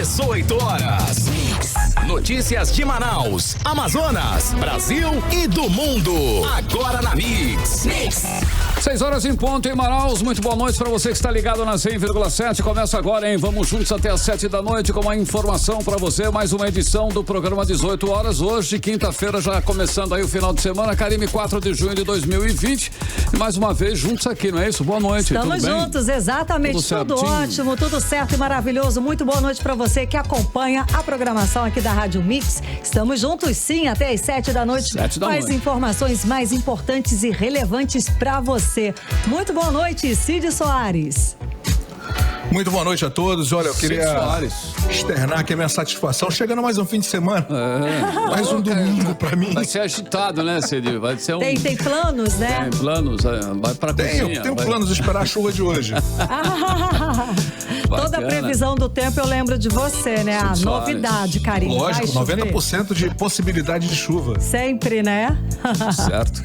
18 horas. Notícias de Manaus, Amazonas, Brasil e do mundo. Agora na Mix. 6 horas em ponto em Manaus. Muito boa noite para você que está ligado na 100,7. Começa agora, hein? Vamos juntos até às 7 da noite com uma informação para você. Mais uma edição do programa 18 horas. Hoje, quinta-feira, já começando aí o final de semana. Carime, 4 de junho de 2020. E mais uma vez, juntos aqui, não é isso? Boa noite. Estamos tudo bem? Juntos, exatamente. Tudo ótimo, tudo certo e maravilhoso. Muito boa noite para você que acompanha a programação aqui da Rádio Mix. Estamos juntos, sim, até às 7 da noite. 7 da noite. Informações mais importantes e relevantes para você. Muito boa noite, Cid Soares. Muito boa noite a todos. Olha, eu queria externar aqui a minha satisfação. Chegando mais um fim de semana. Mais um domingo pra mim. Vai ser agitado, né, Cid? Vai ser Tem planos, né? Tem planos. Vai pra cozinha. Tenho planos de esperar a chuva de hoje. Toda a previsão do tempo eu lembro de você, né? A novidade, Carine. Lógico, 90% de possibilidade de chuva. Sempre, né? Certo.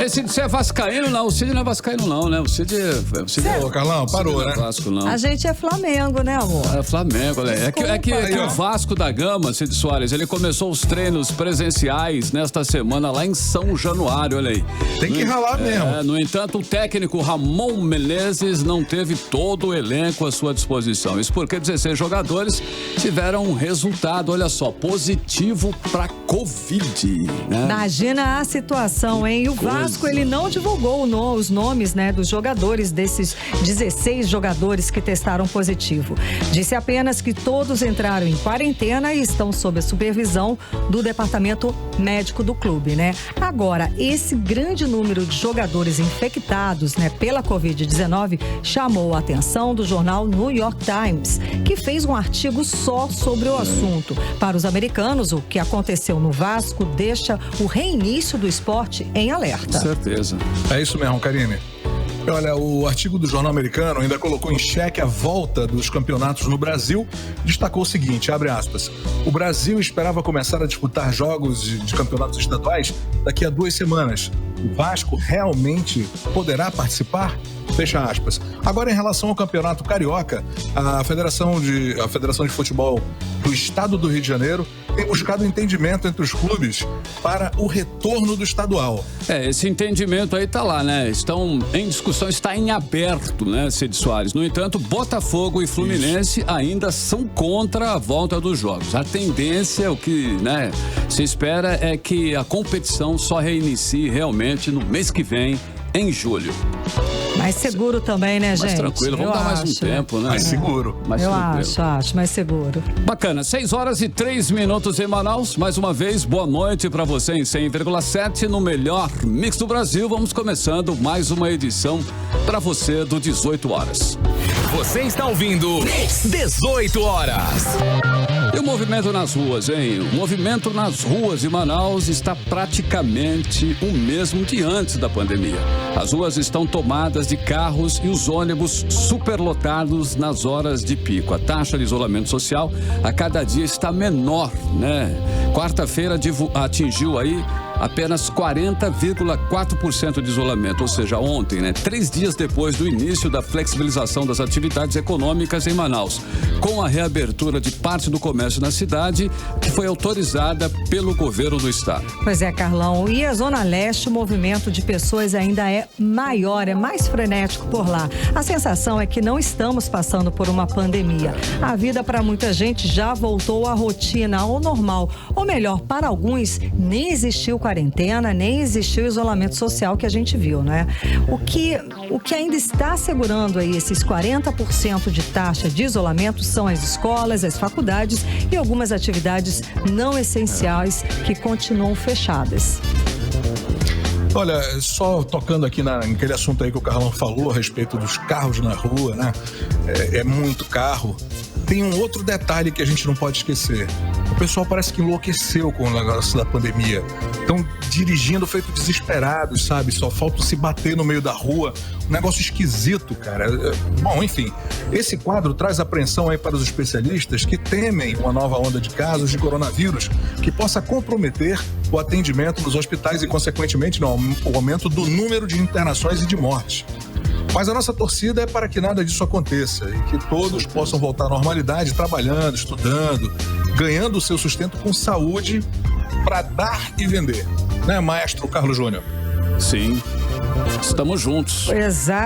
Cid, você é vascaíno? Não, o Cid não é vascaíno não, né? O Cid é... Ô, Carlão, parou, né? Vasco, não. A gente é Flamengo, né, amor? É Flamengo, né? É que o Vasco da Gama, Cid Soares, ele começou os treinos presenciais nesta semana lá em São Januário, olha aí. Tem que ralar mesmo. No entanto, o técnico Ramon Menezes não teve todo o elenco à sua disposição. Isso porque 16 jogadores tiveram um resultado, olha só, positivo para Covid, né? Imagina a situação, hein? E o Vasco, ele não divulgou os nomes, né, dos jogadores, desses 16 jogadores que testaram positivo. Disse apenas que todos entraram em quarentena e estão sob a supervisão do departamento médico do clube, né? Agora, esse grande número de jogadores infectados, né, pela Covid-19 chamou a atenção do jornal New York Times, que fez um artigo só sobre o assunto. Para os americanos, o que aconteceu no Vasco deixa o reinício do esporte em alerta. Certeza. É isso mesmo, Karine. Olha, o artigo do jornal americano ainda colocou em xeque a volta dos campeonatos no Brasil. Destacou o seguinte, abre aspas, o Brasil esperava começar a disputar jogos de campeonatos estaduais daqui a 2 semanas. O Vasco realmente poderá participar? Fecha aspas. Agora, em relação ao Campeonato Carioca, a Federação de Futebol do Estado do Rio de Janeiro tem buscado entendimento entre os clubes para o retorno do estadual. Esse entendimento aí tá lá, né? Estão em discussão, está em aberto, né, Cid Soares? No entanto, Botafogo e Fluminense ainda são contra a volta dos jogos. A tendência, o que, né, se espera é que a competição só reinicie realmente no mês que vem, em julho. Mais seguro também, né, gente? Mais tranquilo, vamos dar mais um tempo, né? Mais seguro. Eu acho, mais seguro. Bacana, 6 horas e 3 minutos em Manaus. Mais uma vez, boa noite pra você em 100,7 no melhor mix do Brasil. Vamos começando mais uma edição pra você do 18 horas. Você está ouvindo 18 horas. E o movimento nas ruas, hein? O movimento nas ruas de Manaus está praticamente o mesmo de antes da pandemia. As ruas estão tomadas de carros e os ônibus superlotados nas horas de pico. A taxa de isolamento social a cada dia está menor, né? Quarta-feira atingiu aí apenas 40,4% de isolamento, ou seja, ontem, né? 3 dias depois do início da flexibilização das atividades econômicas em Manaus, com a reabertura de parte do comércio na cidade, que foi autorizada pelo governo do estado. Pois é, Carlão, e a Zona Leste, o movimento de pessoas ainda é maior, é mais frenético por lá. A sensação é que não estamos passando por uma pandemia. A vida para muita gente já voltou à rotina, ao normal, ou melhor, para alguns nem existiu quarentena, nem existiu isolamento social que a gente viu, né? O que ainda está segurando aí esses 40% de taxa de isolamento são as escolas, as faculdades e algumas atividades não essenciais que continuam fechadas. Olha, só tocando aqui naquele assunto aí que o Carlão falou a respeito dos carros na rua, né? É muito carro. Tem um outro detalhe que a gente não pode esquecer. O pessoal parece que enlouqueceu com o negócio da pandemia. Estão dirigindo feito desesperados, sabe? Só falta se bater no meio da rua. Um negócio esquisito, cara. Bom, enfim, esse quadro traz apreensão aí para os especialistas que temem uma nova onda de casos de coronavírus que possa comprometer o atendimento nos hospitais e, consequentemente, o aumento do número de internações e de mortes. Mas a nossa torcida é para que nada disso aconteça e que todos possam voltar à normalidade, trabalhando, estudando, ganhando o seu sustento com saúde para dar e vender. Né, maestro Carlos Júnior? Sim. Estamos juntos.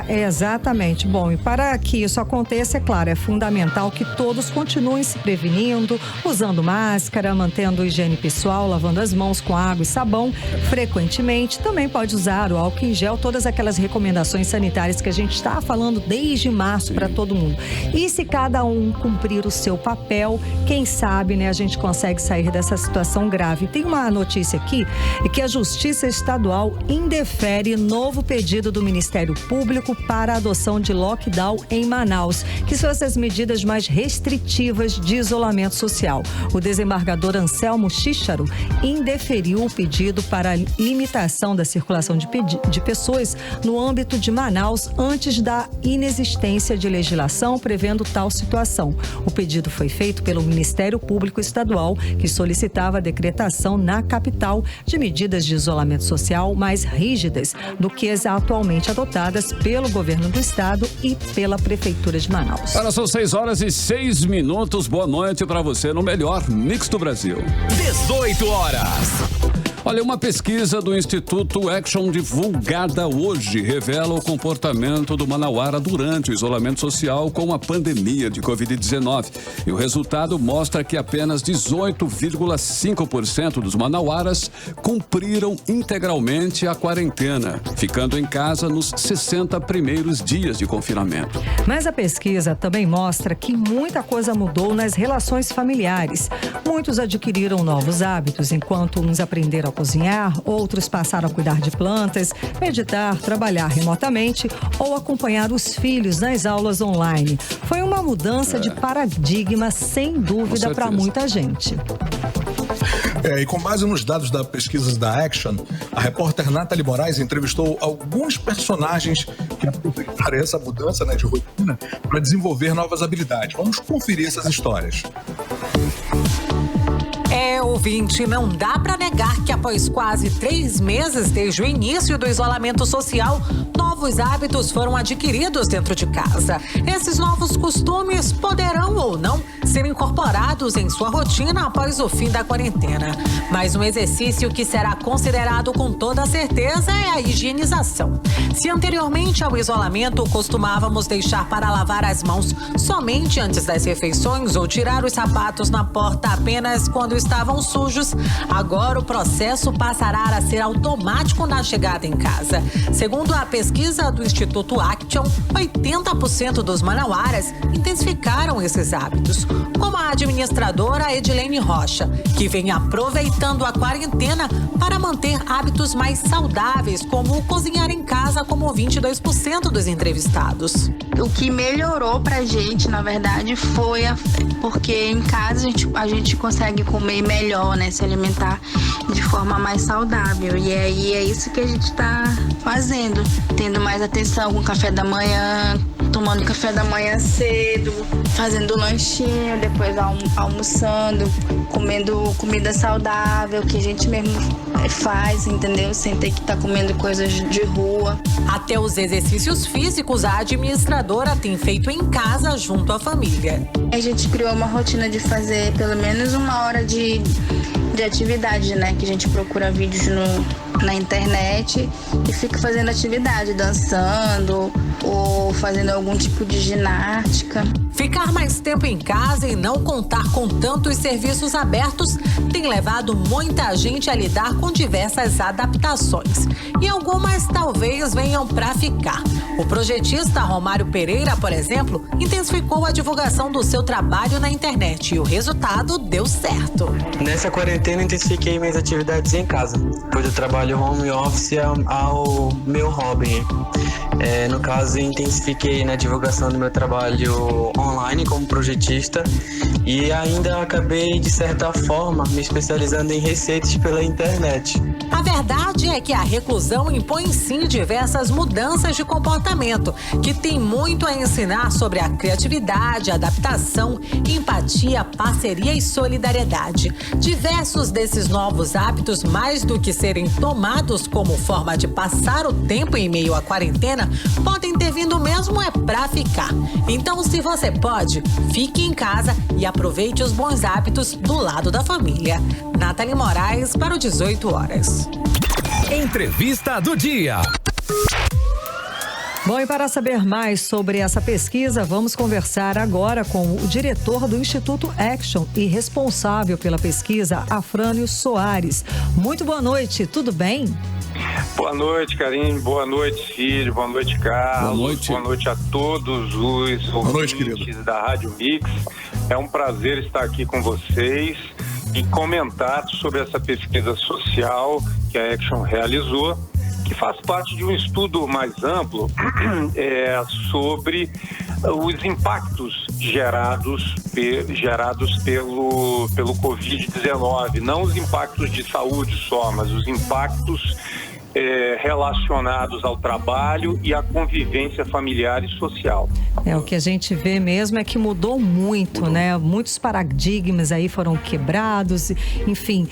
Exatamente. Bom, e para que isso aconteça, é claro, é fundamental que todos continuem se prevenindo, usando máscara, mantendo a higiene pessoal, lavando as mãos com água e sabão frequentemente. Também pode usar o álcool em gel, todas aquelas recomendações sanitárias que a gente está falando desde março para todo mundo. E se cada um cumprir o seu papel, quem sabe, né, a gente consegue sair dessa situação grave. Tem uma notícia aqui, que a Justiça Estadual indefere novo pedido do Ministério Público para a adoção de lockdown em Manaus, que são essas medidas mais restritivas de isolamento social. O desembargador Anselmo Chícharo indeferiu o pedido para a limitação da circulação de pessoas no âmbito de Manaus antes da inexistência de legislação prevendo tal situação. O pedido foi feito pelo Ministério Público Estadual, que solicitava a decretação na capital de medidas de isolamento social mais rígidas do que as atualmente adotadas pelo governo do estado e pela prefeitura de Manaus. Agora são 6h06. Boa noite para você no melhor Mix do Brasil. 18 horas. Olha, uma pesquisa do Instituto Action divulgada hoje revela o comportamento do manauara durante o isolamento social com a pandemia de Covid-19. E o resultado mostra que apenas 18,5% dos manauaras cumpriram integralmente a quarentena, ficando em casa nos 60 primeiros dias de confinamento. Mas a pesquisa também mostra que muita coisa mudou nas relações familiares. Muitos adquiriram novos hábitos, enquanto uns aprenderam a cozinhar, outros passaram a cuidar de plantas, meditar, trabalhar remotamente ou acompanhar os filhos nas aulas online. Foi uma mudança de paradigma, sem dúvida, para muita gente. E com base nos dados da pesquisa da Action, a repórter Nathalie Moraes entrevistou alguns personagens que aproveitaram essa mudança, né, de rotina para desenvolver novas habilidades. Vamos conferir essas histórias. Ouvinte, não dá para negar que após quase 3 meses desde o início do isolamento social, novos hábitos foram adquiridos dentro de casa. Esses novos costumes poderão ou não ser incorporados em sua rotina após o fim da quarentena. Mas um exercício que será considerado com toda certeza é a higienização. Se anteriormente ao isolamento costumávamos deixar para lavar as mãos somente antes das refeições ou tirar os sapatos na porta apenas quando estavam sujos, agora o processo passará a ser automático na chegada em casa. Segundo a pesquisa do Instituto Action, 80% dos manauaras intensificaram esses hábitos, como a administradora Edilene Rocha, que vem aproveitando a quarentena para manter hábitos mais saudáveis, como cozinhar em casa, como 22% dos entrevistados. O que melhorou pra gente, na verdade, foi porque em casa a gente consegue comer melhor, né? Se alimentar de forma mais saudável. E aí é isso que a gente tá fazendo. Tendo mais atenção com o café da manhã, tomando café da manhã cedo, fazendo lanchinho, depois almoçando, comendo comida saudável, que a gente mesmo faz, entendeu? Sem ter que estar comendo coisas de rua. Até os exercícios físicos a administradora tem feito em casa junto à família. A gente criou uma rotina de fazer pelo menos 1 hora de atividade, né? Que a gente procura vídeos na internet e fica fazendo atividade, dançando ou fazendo algum tipo de ginástica. Ficar mais tempo em casa e não contar com tantos serviços abertos tem levado muita gente a lidar com diversas adaptações. E algumas talvez venham para ficar. O projetista Romário Pereira, por exemplo, intensificou a divulgação do seu trabalho na internet e o resultado deu certo. Nessa quarentena, intensifiquei minhas atividades em casa, pois eu trabalho home office ao meu hobby. No caso, intensifiquei na divulgação do meu trabalho online como projetista e ainda acabei, de certa forma, me especializando em receitas pela internet. A verdade é que a reclusão impõe sim diversas mudanças de comportamento, que tem muito a ensinar sobre a criatividade, adaptação, empatia, parceria e solidariedade. Diversos desses novos hábitos, mais do que serem tomados como forma de passar o tempo em meio à quarentena, podem ter vindo mesmo é pra ficar. Então, se você pode, fique em casa e aproveite os bons hábitos do lado da família. Nathalie Moraes para o 18 horas. Entrevista do dia. Bom, e para saber mais sobre essa pesquisa, vamos conversar agora com o diretor do Instituto Action e responsável pela pesquisa, Afrânio Soares. Muito boa noite, tudo bem? Boa noite, Karine. Boa noite, Círio. Boa noite, Carlos. Boa noite a todos os ouvintes da Rádio Mix. É um prazer estar aqui com vocês e comentar sobre essa pesquisa social que a Action realizou, que faz parte de um estudo mais amplo sobre os impactos gerados pelo Covid-19, não os impactos de saúde só, mas os impactos relacionados ao trabalho e à convivência familiar e social. O que a gente vê mesmo é que mudou muito, né? Muitos paradigmas aí foram quebrados, enfim.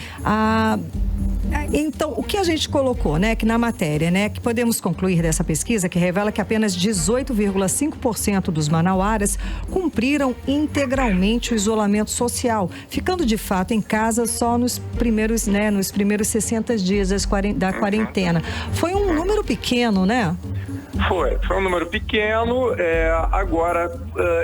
Então, o que a gente colocou, né, que na matéria, né, que podemos concluir dessa pesquisa, que revela que apenas 18,5% dos manauaras cumpriram integralmente o isolamento social, ficando de fato em casa só nos primeiros 60 dias da quarentena. Foi um número pequeno, né? Foi um número pequeno. Agora,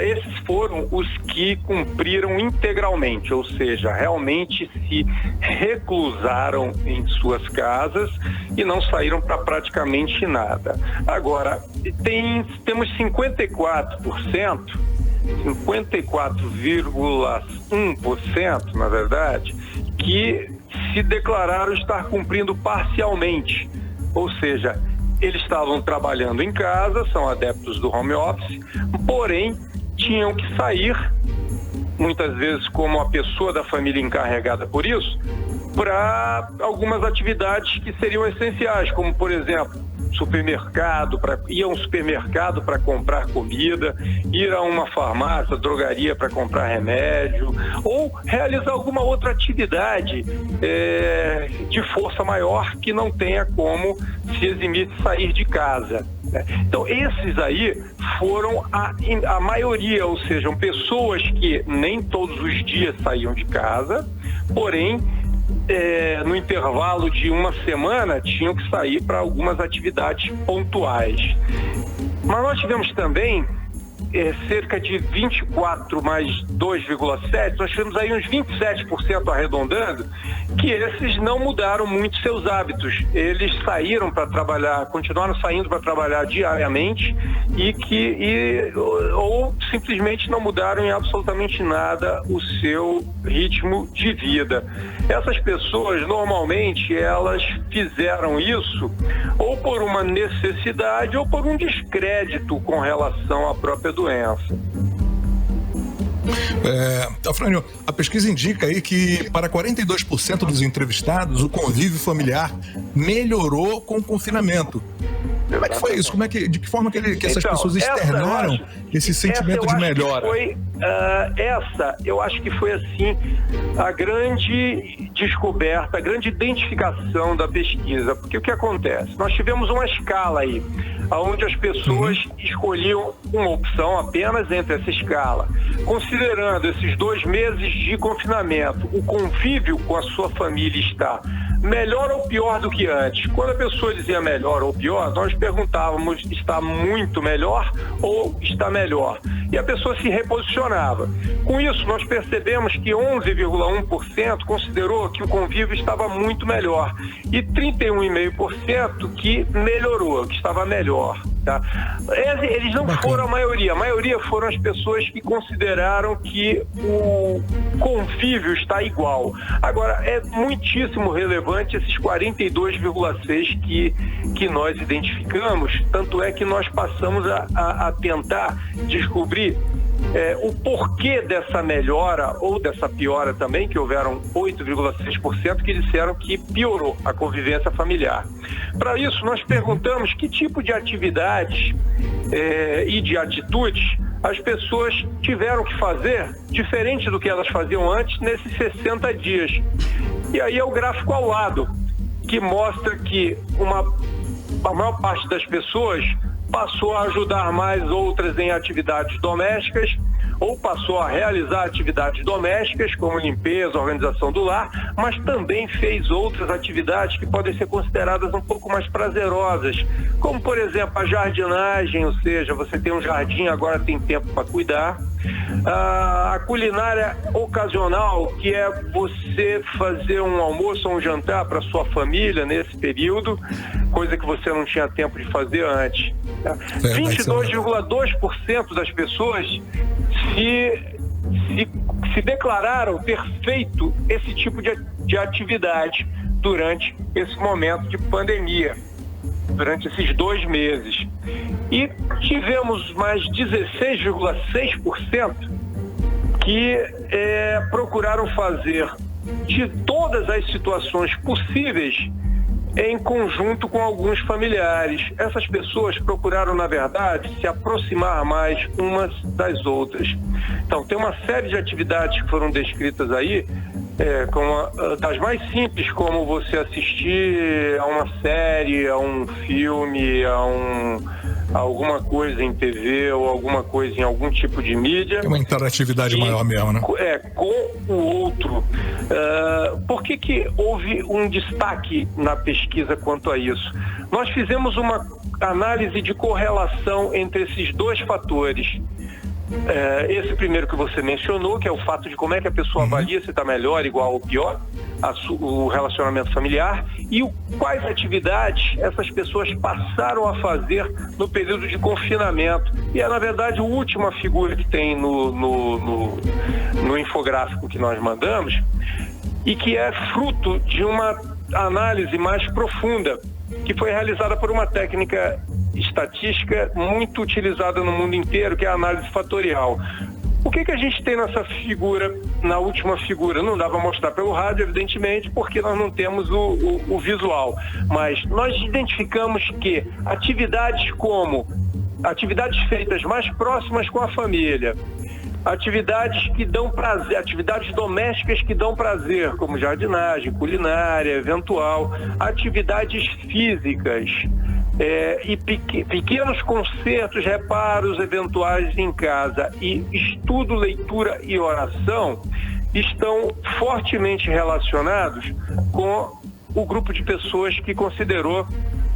esses foram os que cumpriram integralmente, ou seja, realmente se reclusaram em suas casas e não saíram para praticamente nada. Agora, temos 54,1%, na verdade, que se declararam estar cumprindo parcialmente, ou seja, eles estavam trabalhando em casa, são adeptos do home office, porém tinham que sair, muitas vezes como a pessoa da família encarregada por isso, para algumas atividades que seriam essenciais, como por exemplo, ir a um supermercado para comprar comida, ir a uma farmácia, drogaria para comprar remédio, ou realizar alguma outra atividade de força maior que não tenha como se eximir de sair de casa. Então, esses aí foram a maioria, ou seja, pessoas que nem todos os dias saíam de casa, porém, no intervalo de uma semana, tinham que sair para algumas atividades pontuais. Mas nós tivemos também cerca de 24 mais 2,7, nós tivemos aí uns 27% arredondando, que esses não mudaram muito seus hábitos. Eles saíram para trabalhar, continuaram saindo para trabalhar diariamente ou simplesmente não mudaram em absolutamente nada o seu ritmo de vida. Essas pessoas, normalmente, elas fizeram isso ou por uma necessidade ou por um descrédito com relação à própria doença. Afrânio, a pesquisa indica aí que para 42% dos entrevistados o convívio familiar melhorou com o confinamento. Como é que foi isso? De que forma que essas pessoas externaram esse sentimento de melhora? Eu acho que foi assim a grande descoberta, a grande identificação da pesquisa. Porque o que acontece? Nós tivemos uma escala aí, onde as pessoas escolhiam uma opção apenas entre essa escala, considerando esses 2 meses de confinamento, o convívio com a sua família está melhor ou pior do que antes. Quando a pessoa dizia melhor ou pior, nós perguntávamos, está muito melhor ou está melhor? E a pessoa se reposicionava. Com isso, nós percebemos que 11,1% considerou que o convívio estava muito melhor e 31,5% que melhorou, que estava melhor. Tá? Eles não foram a maioria foram as pessoas que consideraram que o convívio está igual. Agora, é muitíssimo relevante esses 42,6% que nós identificamos, tanto é que nós passamos a tentar descobrir o porquê dessa melhora ou dessa piora também, que houveram 8,6% que disseram que piorou a convivência familiar. Para isso, nós perguntamos que tipo de atividades e de atitudes as pessoas tiveram que fazer diferente do que elas faziam antes nesses 60 dias. E aí é o gráfico ao lado, que mostra que a maior parte das pessoas passou a ajudar mais outras em atividades domésticas, ou passou a realizar atividades domésticas, como limpeza, organização do lar, mas também fez outras atividades que podem ser consideradas um pouco mais prazerosas, como, por exemplo, a jardinagem, ou seja, você tem um jardim, agora tem tempo para cuidar. A culinária ocasional, que é você fazer um almoço ou um jantar para sua família nesse período, coisa que você não tinha tempo de fazer antes. 22,2% das pessoas se declararam ter feito esse tipo de atividade durante esse momento de pandemia, durante esses 2 meses. E tivemos mais 16,6% que procuraram fazer de todas as situações possíveis em conjunto com alguns familiares. Essas pessoas procuraram, na verdade, se aproximar mais umas das outras. Então, tem uma série de atividades que foram descritas aí, das mais simples, como você assistir a uma série, a um filme, a alguma coisa em TV ou alguma coisa em algum tipo de mídia. É uma interatividade maior mesmo, né? Com o outro. Por que houve um destaque na pesquisa quanto a isso? Nós fizemos uma análise de correlação entre esses 2 fatores. Esse primeiro que você mencionou, que é o fato de como é que a pessoa avalia se está melhor, igual ou pior, o relacionamento familiar, e quais atividades essas pessoas passaram a fazer no período de confinamento. E na verdade, a última figura que tem no infográfico que nós mandamos, e que é fruto de uma análise mais profunda, que foi realizada por uma técnica estatística muito utilizada no mundo inteiro, que é a análise fatorial. O que a gente tem nessa figura, na última figura? Não dá para mostrar pelo rádio, evidentemente, porque nós não temos o visual. Mas nós identificamos que atividades feitas mais próximas com a família, atividades que dão prazer, atividades domésticas que dão prazer, como jardinagem, culinária, eventual, atividades físicas, e pequenos concertos, reparos eventuais em casa, e estudo, leitura e oração estão fortemente relacionados com o grupo de pessoas que considerou,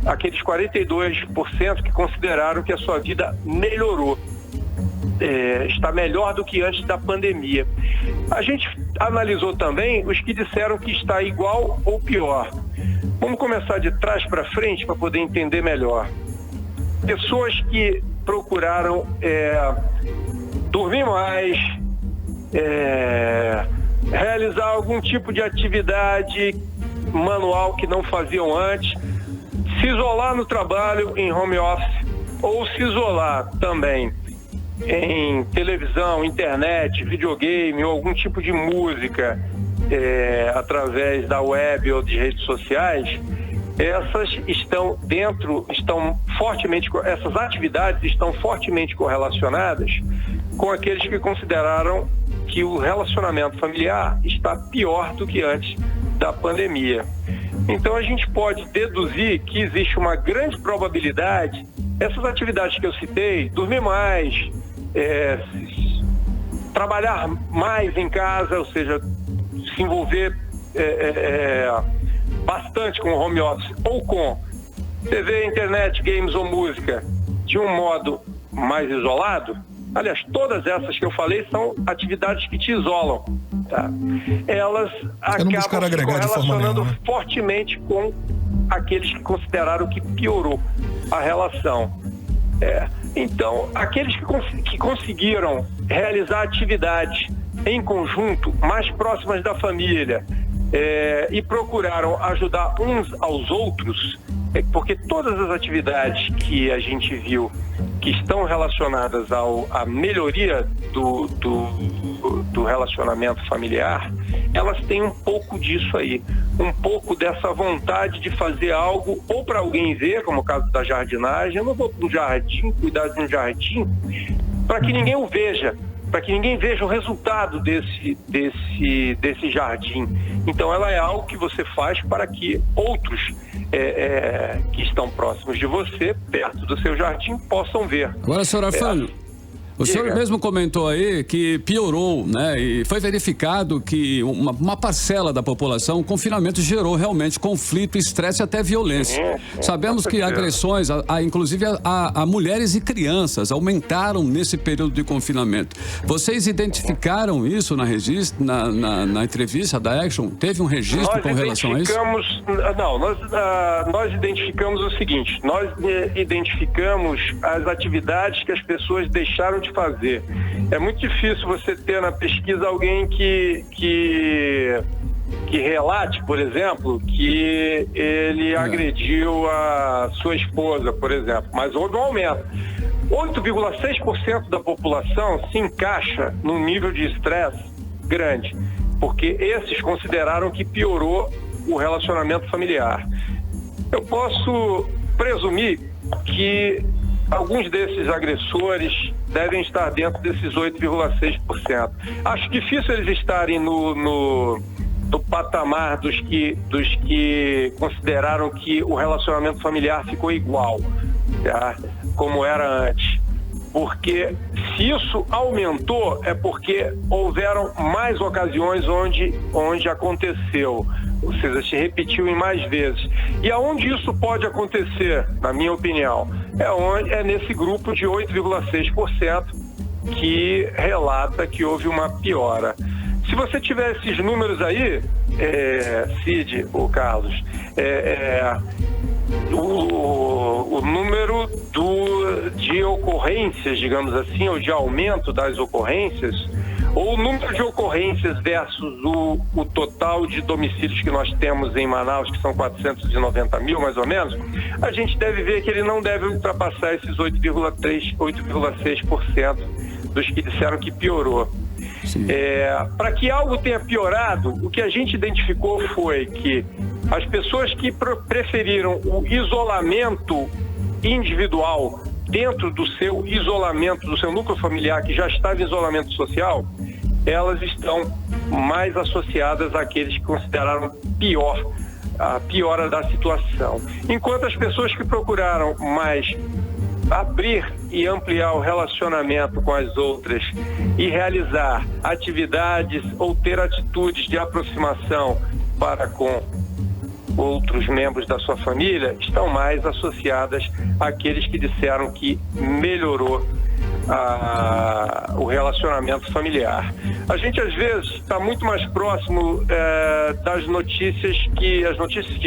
aqueles 42% que consideraram que a sua vida melhorou. Está melhor do que antes da pandemia. A gente analisou também os que disseram que está igual ou pior. Vamos começar de trás para frente para poder entender melhor. Pessoas que procuraram dormir mais, realizar algum tipo de atividade manual que não faziam antes, se isolar no trabalho em home office, ou se isolar também em televisão, internet, videogame ou algum tipo de música através da web ou de redes sociais. Essas atividades estão fortemente correlacionadas com aqueles que consideraram que o relacionamento familiar está pior do que antes da pandemia. Então a gente pode deduzir que existe uma grande probabilidade, essas atividades que eu citei, dormir mais, trabalhar mais em casa, ou seja, se envolver bastante com o home office ou com TV, internet, games ou música de um modo mais isolado. Aliás, todas essas que eu falei são atividades que te isolam, tá? Elas acabam se correlacionando fortemente com aqueles que consideraram que piorou a relação. Então, aqueles que conseguiram realizar atividades em conjunto, mais próximas da família, e procuraram ajudar uns aos outros, porque todas as atividades que a gente viu que estão relacionadas à melhoria do relacionamento familiar, elas têm um pouco disso aí, um pouco dessa vontade de fazer algo ou para alguém ver, como o caso da jardinagem. Eu não vou para um jardim, cuidar de um jardim, para que ninguém o veja, para que ninguém veja o resultado desse jardim. Então, ela é algo que você faz para que outros que estão próximos de você, perto do seu jardim, possam ver. Agora, senhor Afânio, o senhor mesmo comentou aí que piorou, né? E foi verificado que uma parcela da população, o confinamento gerou realmente conflito, estresse e até violência. Sabemos que agressões, inclusive a mulheres e crianças, aumentaram nesse período de confinamento. Vocês identificaram isso na entrevista da Action? Teve um registro com relação a isso? Não, nós identificamos o seguinte: nós identificamos as atividades que as pessoas deixaram de fazer. É muito difícil você ter na pesquisa alguém que relate, por exemplo, que ele agrediu a sua esposa, por exemplo, mas houve um aumento. 8,6% da população se encaixa num nível de estresse grande, porque esses consideraram que piorou o relacionamento familiar. Eu posso presumir que alguns desses agressores devem estar dentro desses 8,6%. Acho difícil eles estarem no patamar dos que consideraram que o relacionamento familiar ficou igual, tá? Como era antes. Porque se isso aumentou, é porque houveram mais ocasiões onde aconteceu, ou seja, se repetiu em mais vezes. E aonde isso pode acontecer, na minha opinião, é nesse grupo de 8,6% que relata que houve uma piora. Se você tiver esses números aí, Cid ou Carlos, o número de ocorrências, digamos assim, ou de aumento das ocorrências, ou o número de ocorrências versus o total de domicílios que nós temos em Manaus, que são 490 mil, mais ou menos, a gente deve ver que ele não deve ultrapassar esses 8,6% dos que disseram que piorou. Para que algo tenha piorado, o que a gente identificou foi que as pessoas que preferiram o isolamento individual dentro do seu isolamento, do seu núcleo familiar que já estava em isolamento social, elas estão mais associadas àqueles que consideraram a piora da situação. Enquanto as pessoas que procuraram mais abrir e ampliar o relacionamento com as outras e realizar atividades ou ter atitudes de aproximação para com outros membros da sua família, estão mais associadas àqueles que disseram que melhorou o relacionamento familiar. A gente às vezes está muito mais próximo das notícias que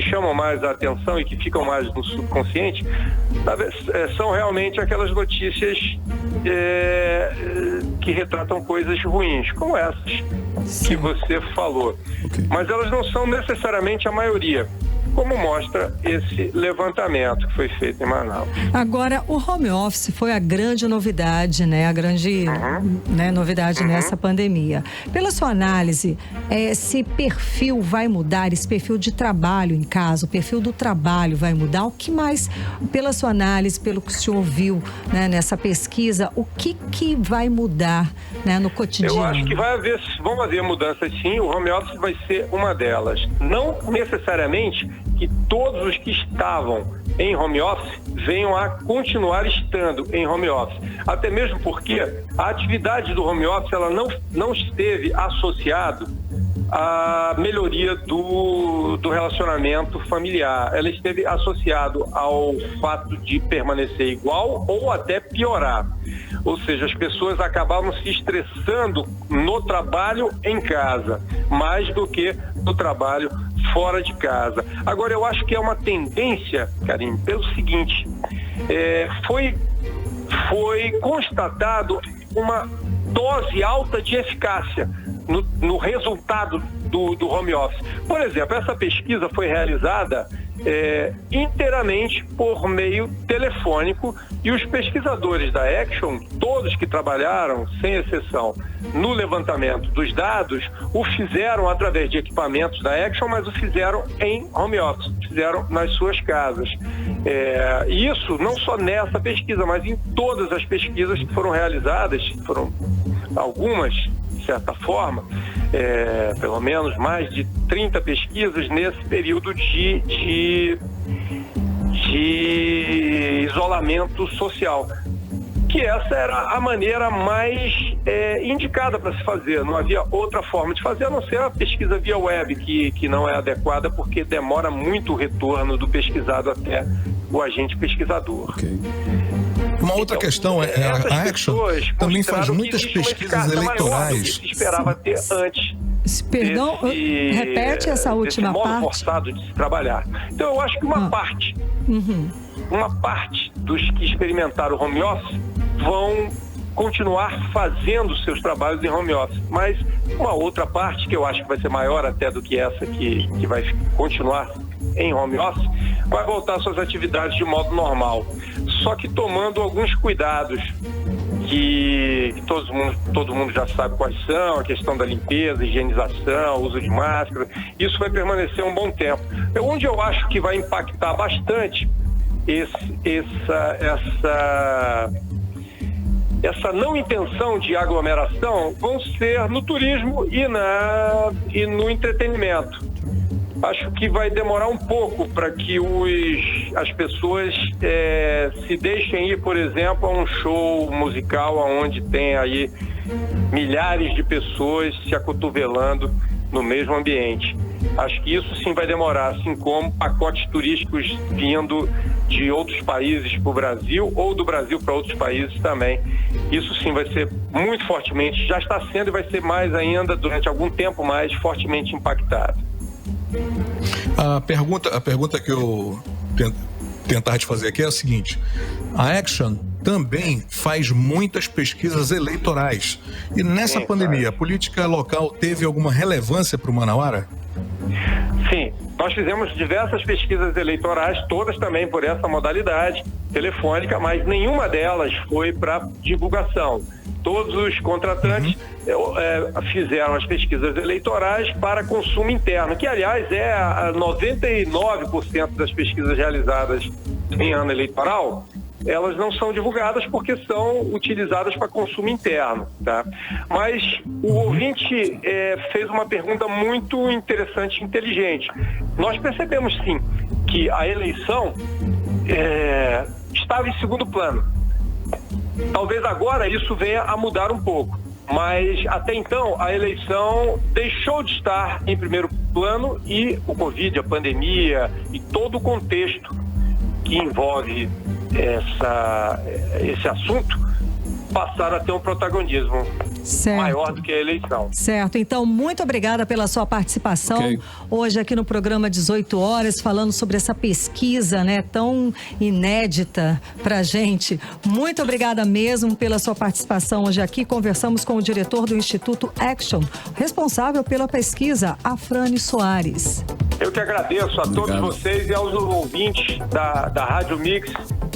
chamam mais a atenção e que ficam mais no subconsciente, são realmente aquelas notícias que retratam coisas ruins, como essas que você falou. Mas elas não são necessariamente a maioria, como mostra esse levantamento que foi feito em Manaus. Agora, o home office foi a grande novidade, né? A grande novidade nessa pandemia. Pela sua análise, esse perfil vai mudar, esse perfil de trabalho em casa, o perfil do trabalho vai mudar? O que mais, pela sua análise, pelo que o senhor ouviu, né, nessa pesquisa, o que vai mudar, né, no cotidiano? Eu acho que vão haver mudanças sim, o home office vai ser uma delas. Não necessariamente que todos os que estavam em home office venham a continuar estando em home office. Até mesmo porque a atividade do home office ela não esteve associado à melhoria do relacionamento familiar. Ela esteve associado ao fato de permanecer igual ou até piorar. Ou seja, as pessoas acabavam se estressando no trabalho em casa, mais do que no trabalho fora de casa. Agora, eu acho que é uma tendência, Karine, pelo seguinte, foi constatado uma dose alta de eficácia no resultado do home office. Por exemplo, essa pesquisa foi realizada inteiramente por meio telefônico e os pesquisadores da Action, todos que trabalharam, sem exceção, no levantamento dos dados, o fizeram através de equipamentos da Action, mas o fizeram em home office, fizeram nas suas casas. E isso não só nessa pesquisa, mas em todas as pesquisas que foram realizadas, foram algumas, de certa forma, pelo menos mais de 30 pesquisas nesse período de isolamento social, que essa era a maneira mais indicada para se fazer. Não havia outra forma de fazer, a não ser a pesquisa via web, que não é adequada porque demora muito o retorno do pesquisado até o agente pesquisador. Okay. Uma outra questão é a Action também faz muitas pesquisas eleitorais. Que se esperava ter antes. Perdão, repete essa última modo parte. forçado de se trabalhar. Então eu acho que uma parte dos que experimentaram o home office vão continuar fazendo seus trabalhos em home office, mas uma outra parte, que eu acho que vai ser maior até do que essa que vai continuar em home office, vai voltar às suas atividades de modo normal, só que tomando alguns cuidados que todo mundo já sabe quais são, a questão da limpeza, higienização, uso de máscara. Isso vai permanecer um bom tempo. Onde eu acho que vai impactar bastante essa não intenção de aglomeração vão ser no turismo e no entretenimento. Acho que vai demorar um pouco para que as pessoas se deixem ir, por exemplo, a um show musical onde tem aí milhares de pessoas se acotovelando no mesmo ambiente. Acho que isso sim vai demorar, assim como pacotes turísticos vindo de outros países para o Brasil ou do Brasil para outros países também. Isso sim vai ser muito fortemente, já está sendo e vai ser mais ainda, durante algum tempo mais, fortemente impactado. A pergunta que eu tentar te fazer aqui é a seguinte: a Action também faz muitas pesquisas eleitorais. E nessa pandemia, a política local teve alguma relevância para o Manauara? Sim, nós fizemos diversas pesquisas eleitorais, todas também por essa modalidade telefônica, mas nenhuma delas foi para divulgação. Todos os contratantes fizeram as pesquisas eleitorais para consumo interno, que, aliás, é 99% das pesquisas realizadas em ano eleitoral, elas não são divulgadas porque são utilizadas para consumo interno, tá? Mas o ouvinte fez uma pergunta muito interessante e inteligente. Nós percebemos, sim, que a eleição estava em segundo plano. Talvez agora isso venha a mudar um pouco, mas até então a eleição deixou de estar em primeiro plano e o Covid, a pandemia e todo o contexto que envolve esse assunto passaram a ter um protagonismo maior do que a eleição. Certo, então muito obrigada pela sua participação hoje aqui no programa 18 horas, falando sobre essa pesquisa, né, tão inédita pra gente. Muito obrigada mesmo pela sua participação hoje aqui. Conversamos com o diretor do Instituto Action, responsável pela pesquisa, Afrânio Soares. Eu que agradeço a todos vocês e aos ouvintes da Rádio Mix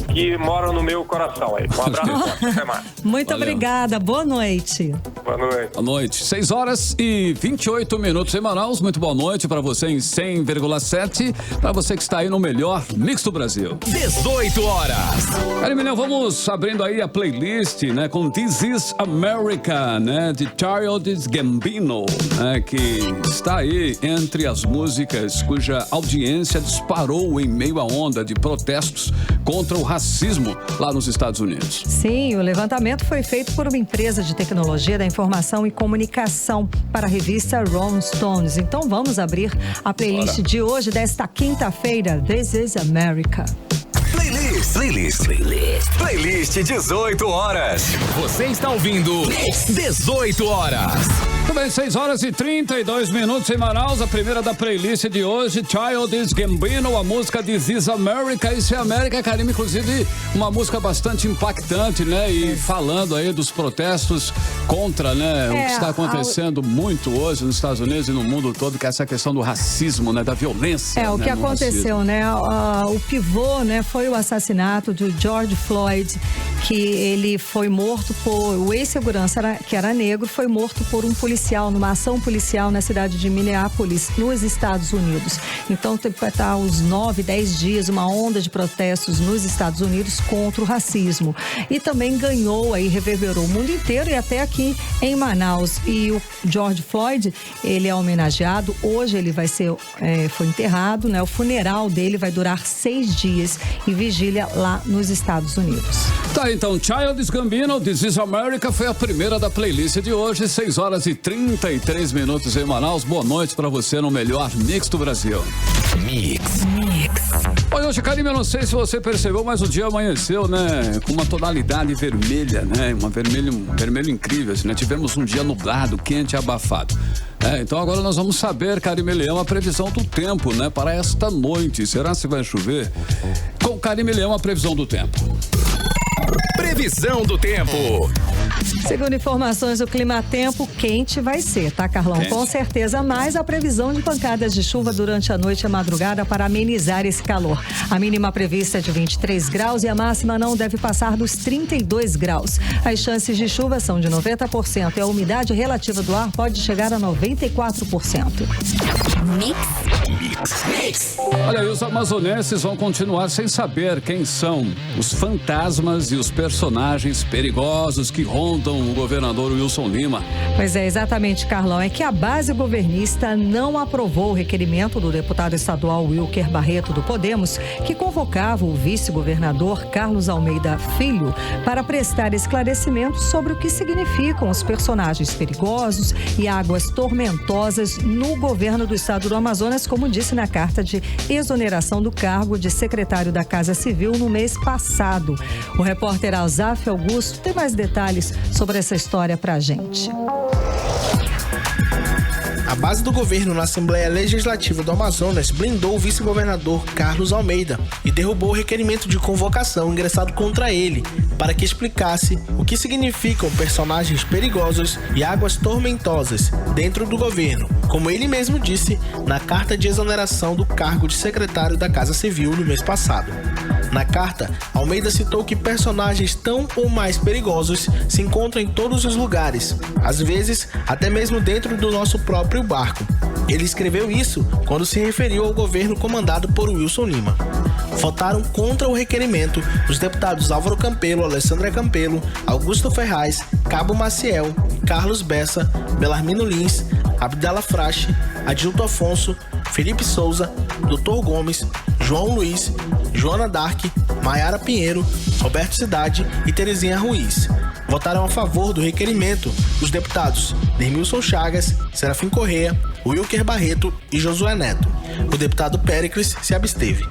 que moram no meu coração aí. Um abraço. Até mais. Muito obrigada. Boa noite. Boa noite. Boa noite. 6 horas e 28 minutos em Manaus. Muito boa noite para você em 100,7. Para você que está aí no melhor mix do Brasil. 18 horas. Carimilhão, vamos abrindo aí a playlist, né, com This Is America, né, de Childish Gambino, né, que está aí entre as músicas cuja audiência disparou em meio à onda de protestos contra o racismo lá nos Estados Unidos. Sim, o levantamento foi feito por uma empresa de tecnologia da informação e comunicação para a revista Rolling Stones. Então vamos abrir a playlist de hoje, desta quinta-feira, This Is America. Playlist 18 horas. Você está ouvindo 18 horas. Muito bem, 6 horas e 32 minutos em Manaus. A primeira da playlist de hoje, Childish Gambino, a música This Is America. Isso é América, Karime, inclusive uma música bastante impactante, né? E falando aí dos protestos contra, né? O que está acontecendo muito hoje nos Estados Unidos e no mundo todo, que é essa questão do racismo, né? Da violência. O que aconteceu, né? O pivô, né? Foi o assassinato de George Floyd, que ele foi morto por... O ex-segurança, que era negro, foi morto por um policial policial, numa ação policial na cidade de Minneapolis, nos Estados Unidos. Então, vai estar uns 9, 10 dias, uma onda de protestos nos Estados Unidos contra o racismo. E também ganhou aí, reverberou o mundo inteiro e até aqui em Manaus. E o George Floyd, ele é homenageado. Hoje ele vai ser, foi enterrado, né? O funeral dele vai durar 6 dias em vigília lá nos Estados Unidos. Tá, então, Childish Gambino, This Is America, foi a primeira da playlist de hoje, 6 horas e 33 minutos em Manaus. Boa noite pra você no melhor mix do Brasil. Mix. Oi, hoje, Karime, eu não sei se você percebeu, mas o dia amanheceu, né, com uma tonalidade vermelha, né, um vermelho incrível, assim, né? Tivemos um dia nublado, quente e abafado. Então agora nós vamos saber, Karime Leão, a previsão do tempo, né, para esta noite. Será que vai chover? Com Karime Leão, a previsão do tempo. Previsão do tempo. Segundo informações do Climatempo, quente vai ser, tá, Carlão? Quente. Com certeza, mas a previsão de pancadas de chuva durante a noite e a madrugada para amenizar esse calor. A mínima prevista é de 23 graus e a máxima não deve passar dos 32 graus. As chances de chuva são de 90% e a umidade relativa do ar pode chegar a 94%. Mix. Olha, e os amazonenses vão continuar sem saber quem são os fantasmas e os personagens perigosos que rondam o governador Wilson Lima. Pois é, exatamente, Carlão. É que a base governista não aprovou o requerimento do deputado estadual Wilker Barreto do Podemos, que convocava o vice-governador Carlos Almeida Filho para prestar esclarecimentos sobre o que significam os personagens perigosos e águas tormentosas no governo do estado do Amazonas, como disse na carta de exoneração do cargo de secretário da Casa Civil no mês passado. O repórter Alzaf Augusto tem mais detalhes sobre essa história pra gente. A base do governo na Assembleia Legislativa do Amazonas blindou o vice-governador Carlos Almeida e derrubou o requerimento de convocação ingressado contra ele para que explicasse o que significam personagens perigosos e águas tormentosas dentro do governo, como ele mesmo disse na carta de exoneração do cargo de secretário da Casa Civil no mês passado. Na carta, Almeida citou que personagens tão ou mais perigosos se encontram em todos os lugares, às vezes até mesmo dentro do nosso próprio barco. Ele escreveu isso quando se referiu ao governo comandado por Wilson Lima. Votaram contra o requerimento os deputados Álvaro Campelo, Alessandra Campelo, Augusto Ferraz, Cabo Maciel, Carlos Bessa, Belarmino Lins, Abdala Frache, Adilto Afonso, Felipe Souza, Dr. Gomes, João Luiz, Joana Dark, Maiara Pinheiro, Roberto Cidade e Terezinha Ruiz. Votaram a favor do requerimento os deputados Dermilson Chagas, Serafim Correia, Wilker Barreto e Josué Neto. O deputado Péricles se absteve.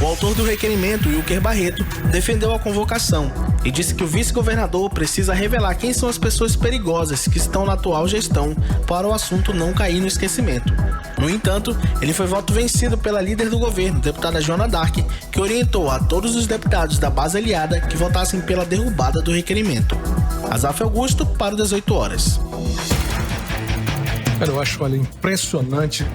O autor do requerimento, Wilker Barreto, defendeu a convocação e disse que o vice-governador precisa revelar quem são as pessoas perigosas que estão na atual gestão para o assunto não cair no esquecimento. No entanto, ele foi voto vencido pela líder do governo, deputada Joana Dark, que orientou a todos os deputados da base aliada que votassem pela derrubada do requerimento. Azaf Augusto para o 18 horas. Cara, eu acho, olha, impressionante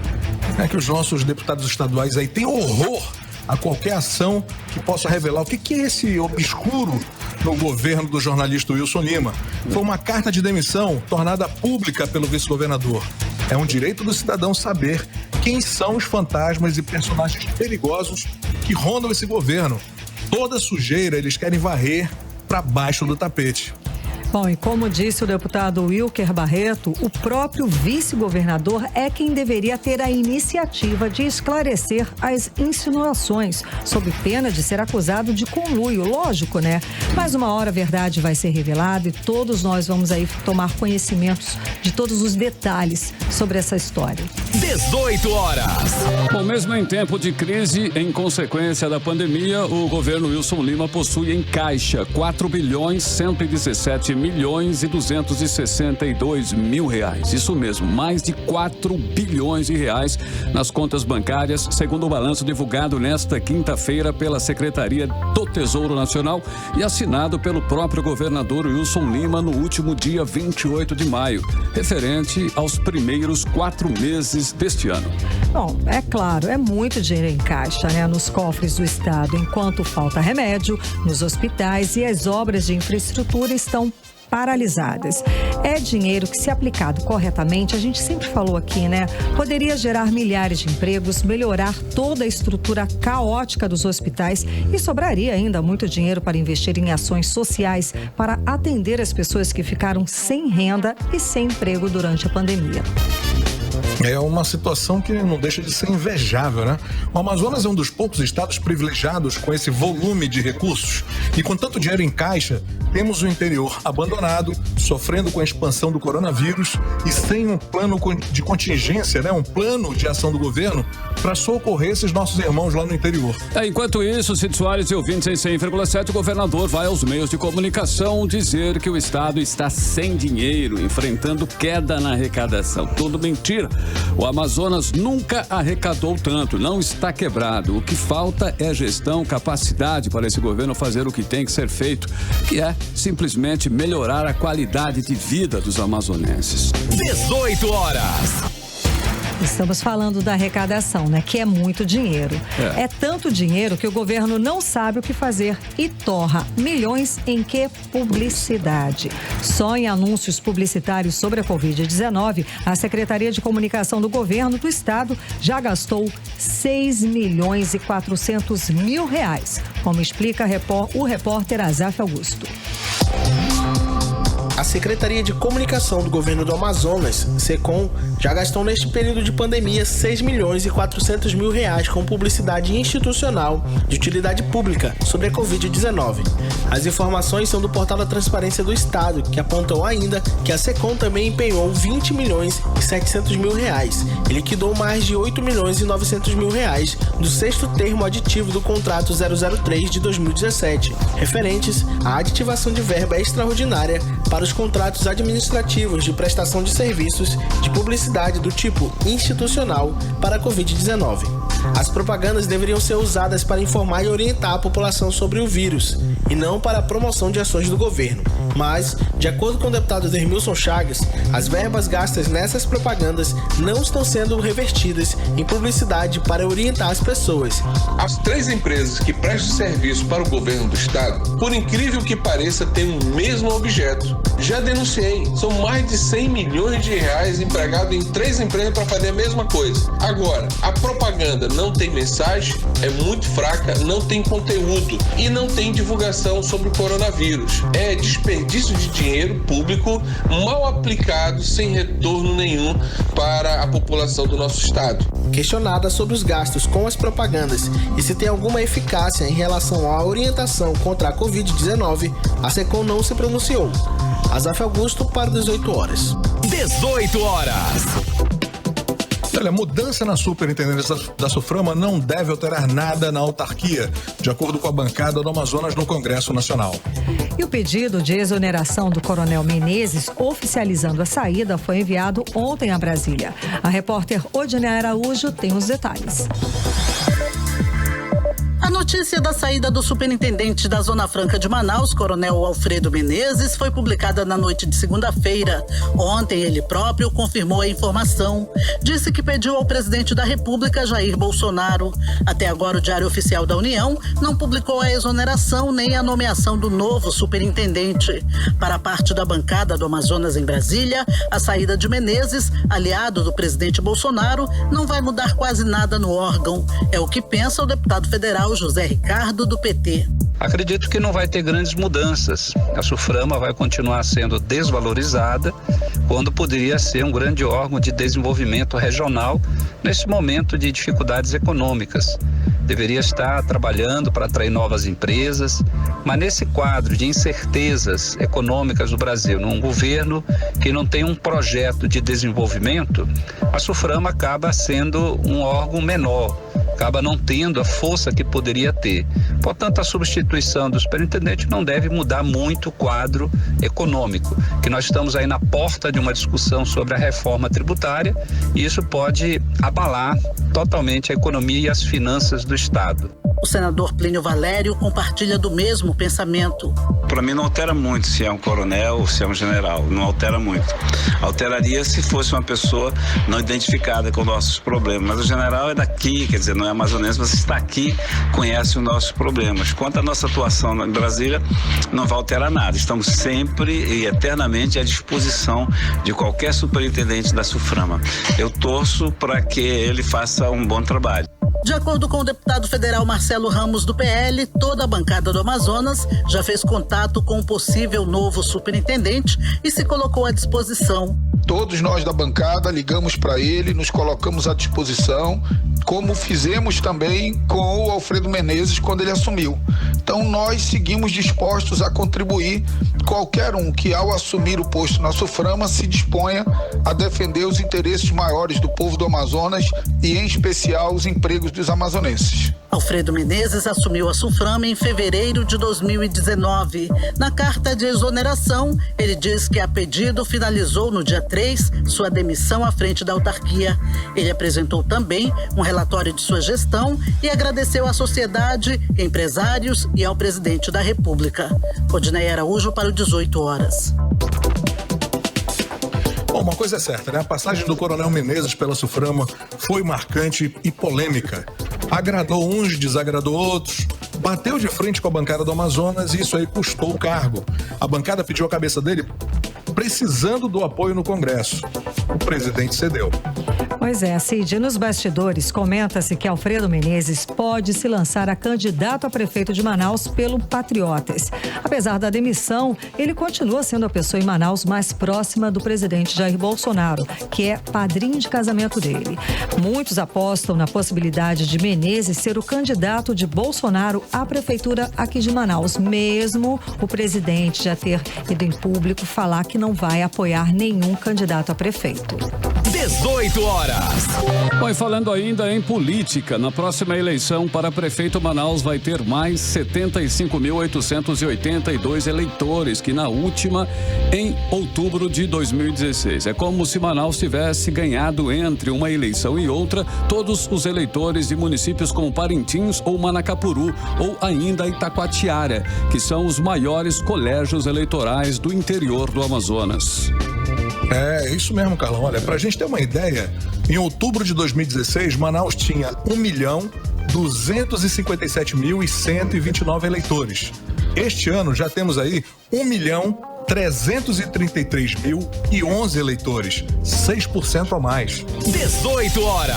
que os nossos deputados estaduais aí têm horror a qualquer ação que possa revelar o que é esse obscuro no governo do jornalista Wilson Lima. Foi uma carta de demissão tornada pública pelo vice-governador. É um direito do cidadão saber quem são os fantasmas e personagens perigosos que rondam esse governo. Toda sujeira eles querem varrer para baixo do tapete. Bom, e como disse o deputado Wilker Barreto, o próprio vice-governador é quem deveria ter a iniciativa de esclarecer as insinuações, sob pena de ser acusado de conluio. Lógico, né? Mas uma hora a verdade vai ser revelada e todos nós vamos aí tomar conhecimentos de todos os detalhes sobre essa história. 18 horas. Bom, mesmo em tempo de crise, em consequência da pandemia, o governo Wilson Lima possui em caixa 4.157.262.000 reais. Isso mesmo, mais de 4 bilhões de reais nas contas bancárias, segundo o balanço divulgado nesta quinta-feira pela Secretaria do Tesouro Nacional e assinado pelo próprio governador Wilson Lima no último dia 28 de maio, referente aos primeiros 4 meses deste ano. Bom, é claro, é muito dinheiro em caixa, né, nos cofres do estado, enquanto falta remédio nos hospitais e as obras de infraestrutura estão paralisadas. É dinheiro que, se aplicado corretamente, a gente sempre falou aqui, né? Poderia gerar milhares de empregos, melhorar toda a estrutura caótica dos hospitais e sobraria ainda muito dinheiro para investir em ações sociais para atender as pessoas que ficaram sem renda e sem emprego durante a pandemia. É uma situação que não deixa de ser invejável, né? O Amazonas é um dos poucos estados privilegiados com esse volume de recursos. E com tanto dinheiro em caixa, temos o interior abandonado, sofrendo com a expansão do coronavírus e sem um plano de contingência, né? Um plano de ação do governo para socorrer esses nossos irmãos lá no interior. Enquanto isso, Cid Soares e ouvintes em 100,7, o governador vai aos meios de comunicação dizer que o estado está sem dinheiro, enfrentando queda na arrecadação. Tudo mentira. O Amazonas nunca arrecadou tanto, não está quebrado. O que falta é gestão, capacidade para esse governo fazer o que tem que ser feito, que é simplesmente melhorar a qualidade de vida dos amazonenses. 18 horas. Estamos falando da arrecadação, né? Que é muito dinheiro. É tanto dinheiro que o governo não sabe o que fazer e torra milhões em que? Publicidade. Só em anúncios publicitários sobre a Covid-19, a Secretaria de Comunicação do Governo do Estado já gastou 6 milhões e 400 mil reais, como explica o repórter Azaf Augusto. A Secretaria de Comunicação do Governo do Amazonas, SECOM, já gastou neste período de pandemia 6 milhões e 400 mil reais com publicidade institucional de utilidade pública sobre a Covid-19. As informações são do portal da Transparência do Estado, que apontou ainda que a SECOM também empenhou 20 milhões e 700 mil reais e liquidou mais de 8 milhões e 900 mil reais do sexto termo aditivo do contrato 003 de 2017, referentes à aditivação de verba extraordinária para os contratos administrativos de prestação de serviços de publicidade do tipo institucional para a Covid-19. As propagandas deveriam ser usadas para informar e orientar a população sobre o vírus, e não para a promoção de ações do governo. Mas, de acordo com o deputado Dermilson Chagas, as verbas gastas nessas propagandas não estão sendo revertidas em publicidade para orientar as pessoas. As 3 empresas que prestam serviço para o governo do estado, por incrível que pareça, têm o mesmo objeto. Já denunciei, são mais de 100 milhões de reais empregados em 3 empresas para fazer a mesma coisa. Agora, a propaganda não tem mensagem, é muito fraca, não tem conteúdo e não tem divulgação sobre o coronavírus. É desperdício de dinheiro público mal aplicado, sem retorno nenhum para a população do nosso estado. Questionada sobre os gastos com as propagandas e se tem alguma eficácia em relação à orientação contra a Covid-19, a SECOM não se pronunciou. Azaf Augusto para 18 horas. 18 horas. Olha, a mudança na superintendência da SUFRAMA não deve alterar nada na autarquia, de acordo com a bancada do Amazonas no Congresso Nacional. E o pedido de exoneração do Coronel Menezes, oficializando a saída, foi enviado ontem a Brasília. A repórter Odinei Araújo tem os detalhes. A notícia da saída do superintendente da Zona Franca de Manaus, Coronel Alfredo Menezes, foi publicada na noite de segunda-feira. Ontem, ele próprio confirmou a informação. Disse que pediu ao presidente da República, Jair Bolsonaro. Até agora, o Diário Oficial da União não publicou a exoneração nem a nomeação do novo superintendente. Para a parte da bancada do Amazonas em Brasília, a saída de Menezes, aliado do presidente Bolsonaro, não vai mudar quase nada no órgão. É o que pensa o deputado federal José Ricardo, do PT. Acredito que não vai ter grandes mudanças. A SUFRAMA vai continuar sendo desvalorizada, quando poderia ser um grande órgão de desenvolvimento regional nesse momento de dificuldades econômicas. Deveria estar trabalhando para atrair novas empresas, mas nesse quadro de incertezas econômicas do Brasil, num governo que não tem um projeto de desenvolvimento, a SUFRAMA acaba sendo um órgão menor, acaba não tendo a força que poderia ter. Portanto, a substituição do superintendente não deve mudar muito o quadro econômico, que nós estamos aí na porta de uma discussão sobre a reforma tributária e isso pode abalar totalmente a economia e as finanças do Estado. O senador Plínio Valério compartilha do mesmo pensamento. Para mim não altera muito se é um coronel ou se é um general, não altera muito. Alteraria se fosse uma pessoa não identificada com nossos problemas, mas o general é daqui, quer dizer, não é amazonense, mas está aqui, conhece os nossos problemas. Quanto à nossa atuação em Brasília, não vai alterar nada. Estamos sempre e eternamente à disposição de qualquer superintendente da SUFRAMA. Eu torço para que ele faça um bom trabalho. De acordo com o deputado federal Marcelo Ramos, do PL, toda a bancada do Amazonas já fez contato com o possível novo superintendente e se colocou à disposição. Todos nós da bancada ligamos para ele, nos colocamos à disposição, como fizemos também com o Alfredo Menezes quando ele assumiu. Então nós seguimos dispostos a contribuir, qualquer um que ao assumir o posto na SUFRAMA se disponha a defender os interesses maiores do povo do Amazonas e em especial os empregos dos amazonenses. Alfredo Menezes assumiu a SUFRAMA em fevereiro de 2019. Na carta de exoneração, ele diz que a pedido finalizou no dia 3 sua demissão à frente da autarquia. Ele apresentou também um relatório de sua gestão e agradeceu à sociedade, empresários e ao presidente da República. Odinei Araújo para o 18 horas. Bom, uma coisa é certa, né? A passagem do coronel Menezes pela SUFRAMA foi marcante e polêmica. Agradou uns, desagradou outros, bateu de frente com a bancada do Amazonas e isso aí custou o cargo. A bancada pediu a cabeça dele precisando do apoio no Congresso. O presidente cedeu. Pois é, Cid, nos bastidores comenta-se que Alfredo Menezes pode se lançar a candidato a prefeito de Manaus pelo Patriotas. Apesar da demissão, ele continua sendo a pessoa em Manaus mais próxima do presidente Jair Bolsonaro, que é padrinho de casamento dele. Muitos apostam na possibilidade de Menezes ser o candidato de Bolsonaro à prefeitura aqui de Manaus, mesmo o presidente já ter ido em público falar que não vai apoiar nenhum candidato a prefeito. 18 horas. Bom, e falando ainda em política, na próxima eleição para prefeito, Manaus vai ter mais 75.882 eleitores que na última, em outubro de 2016. É como se Manaus tivesse ganhado entre uma eleição e outra todos os eleitores de municípios como Parintins ou Manacapuru ou ainda Itacoatiara, que são os maiores colégios eleitorais do interior do Amazonas. É, isso mesmo, Carlão. Olha, pra gente ter uma ideia, em outubro de 2016, Manaus tinha 1.257.129 eleitores. Este ano já temos aí 1.333.011 eleitores, 6% a mais. 18 horas.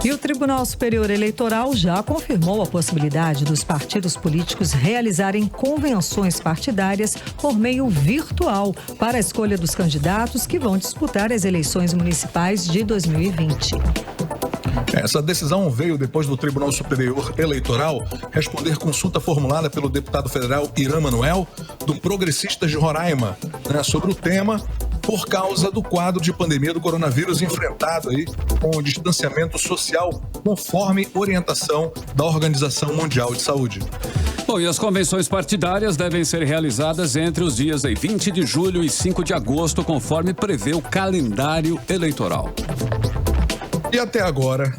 E o Tribunal Superior Eleitoral já confirmou a possibilidade dos partidos políticos realizarem convenções partidárias por meio virtual para a escolha dos candidatos que vão disputar as eleições municipais de 2020. Essa decisão veio depois do Tribunal Superior Eleitoral responder consulta formulada pelo deputado federal Irã Manuel, do Progressistas de Roraima, sobre o tema por causa do quadro de pandemia do coronavírus enfrentado aí com o distanciamento social conforme orientação da Organização Mundial de Saúde. Bom, e as convenções partidárias devem ser realizadas entre os dias 20 de julho e 5 de agosto, conforme prevê o calendário eleitoral. E até agora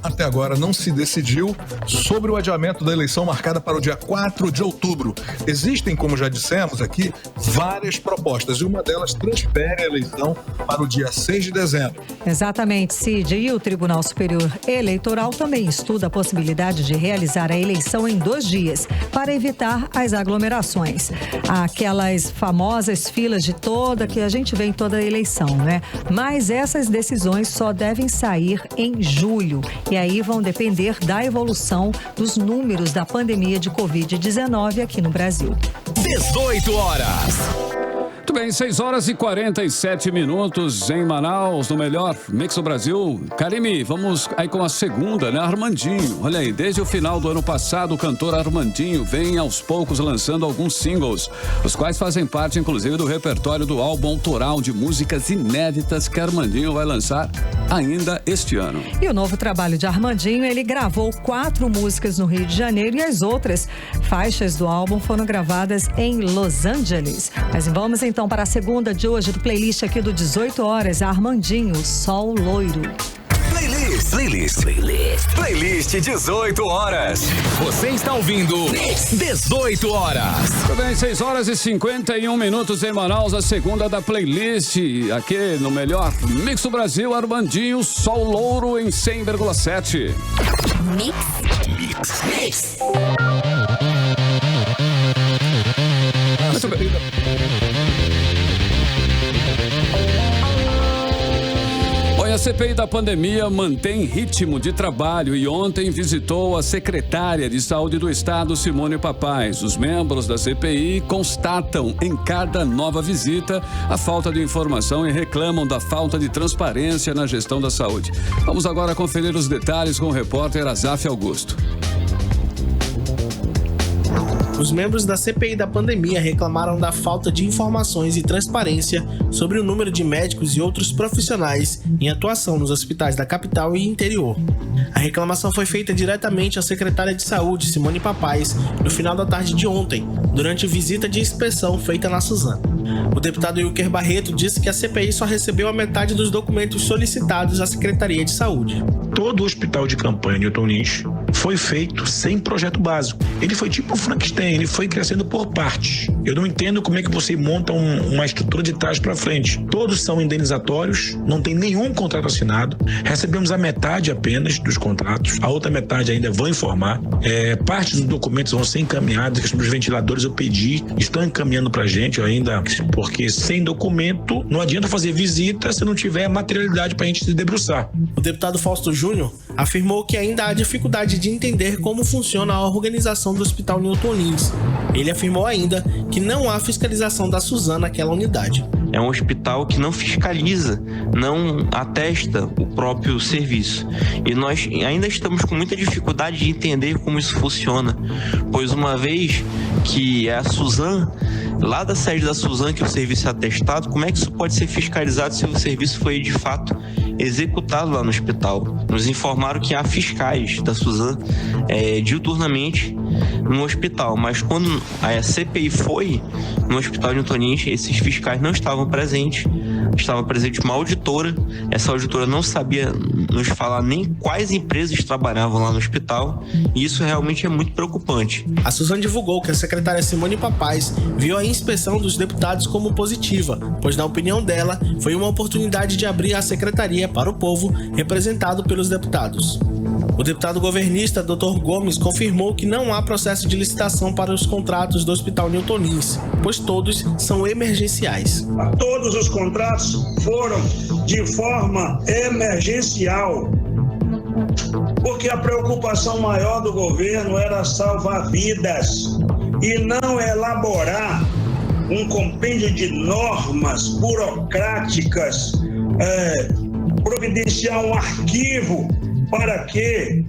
não se decidiu sobre o adiamento da eleição marcada para o dia 4 de outubro. Existem, como já dissemos aqui, várias propostas e uma delas transfere a eleição para o dia 6 de dezembro. Exatamente, Cid. E o Tribunal Superior Eleitoral também estuda a possibilidade de realizar a eleição em 2 dias para evitar as aglomerações. Aquelas famosas filas de toda que a gente vê em toda a eleição, né? Mas essas decisões só devem sair em julho e aí vão depender da evolução dos números da pandemia de Covid-19 aqui no Brasil. 18 horas. Muito bem, 6 horas e 47 minutos em Manaus, no melhor Mix do Brasil. Karime, vamos aí com a segunda, né? Armandinho. Olha aí, desde o final do ano passado, o cantor Armandinho vem aos poucos lançando alguns singles, os quais fazem parte, inclusive, do repertório do álbum autoral de músicas inéditas que Armandinho vai lançar ainda este ano. E o novo trabalho de Armandinho, ele gravou 4 músicas no Rio de Janeiro e as outras faixas do álbum foram gravadas em Los Angeles. Mas vamos então para a segunda de hoje do playlist aqui do 18 horas, Armandinho, Sol Loiro. Playlist Playlist 18 horas. Você está ouvindo 18 horas. Tudo bem, 6 horas e 51 minutos em Manaus, a segunda da playlist. Aqui no melhor Mix do Brasil, Armandinho, Sol Louro em 100,7. Mix. Muito bem. A CPI da pandemia mantém ritmo de trabalho e ontem visitou a secretária de Saúde do Estado, Simone Papais. Os membros da CPI constatam em cada nova visita a falta de informação e reclamam da falta de transparência na gestão da saúde. Vamos agora conferir os detalhes com o repórter Azaf Augusto. Os membros da CPI da pandemia reclamaram da falta de informações e transparência sobre o número de médicos e outros profissionais em atuação nos hospitais da capital e interior. A reclamação foi feita diretamente à secretária de Saúde, Simone Papais, no final da tarde de ontem, durante visita de inspeção feita na Suzano. O deputado Wilker Barreto disse que a CPI só recebeu a metade dos documentos solicitados à Secretaria de Saúde. Todo o hospital de campanha Newton Lins foi feito sem projeto básico. Ele foi tipo o Frankenstein, ele foi crescendo por partes. Eu não entendo como é que você monta uma estrutura de trás para frente. Todos são indenizatórios, não tem nenhum contrato assinado. Recebemos a metade apenas dos contratos, a outra metade ainda vão informar. Parte dos documentos vão ser encaminhados, questão dos ventiladores eu pedi, estão encaminhando pra gente ainda, porque sem documento não adianta fazer visita se não tiver materialidade pra gente se debruçar. O deputado Fausto Júnior afirmou que ainda há dificuldade de entender como funciona a organização do Hospital Newton Lins. Ele afirmou ainda que não há fiscalização da Suzano naquela unidade. É um hospital que não fiscaliza, não atesta o próprio serviço. E nós ainda estamos com muita dificuldade de entender como isso funciona, pois uma vez que é a Suzano, lá da sede da Suzano que o serviço é atestado, como é que isso pode ser fiscalizado se o serviço foi de fato executado lá no hospital? Nos informaram que há fiscais da Suzano diuturnamente no hospital, mas quando a CPI foi no Hospital Newton Lins, esses fiscais não estavam presentes, estava presente uma auditora. Essa auditora não sabia nos falar nem quais empresas trabalhavam lá no hospital, e isso realmente é muito preocupante. A Suzano divulgou que a secretária Simone Papais viu a inspeção dos deputados como positiva, pois na opinião dela foi uma oportunidade de abrir a secretaria para o povo representado pelos deputados. O deputado governista Dr. Gomes confirmou que não há processo de licitação para os contratos do Hospital Newton Lins, pois todos são emergenciais. Todos os contratos foram de forma emergencial, porque a preocupação maior do governo era salvar vidas e não elaborar um compêndio de normas burocráticas, providenciar um arquivo para que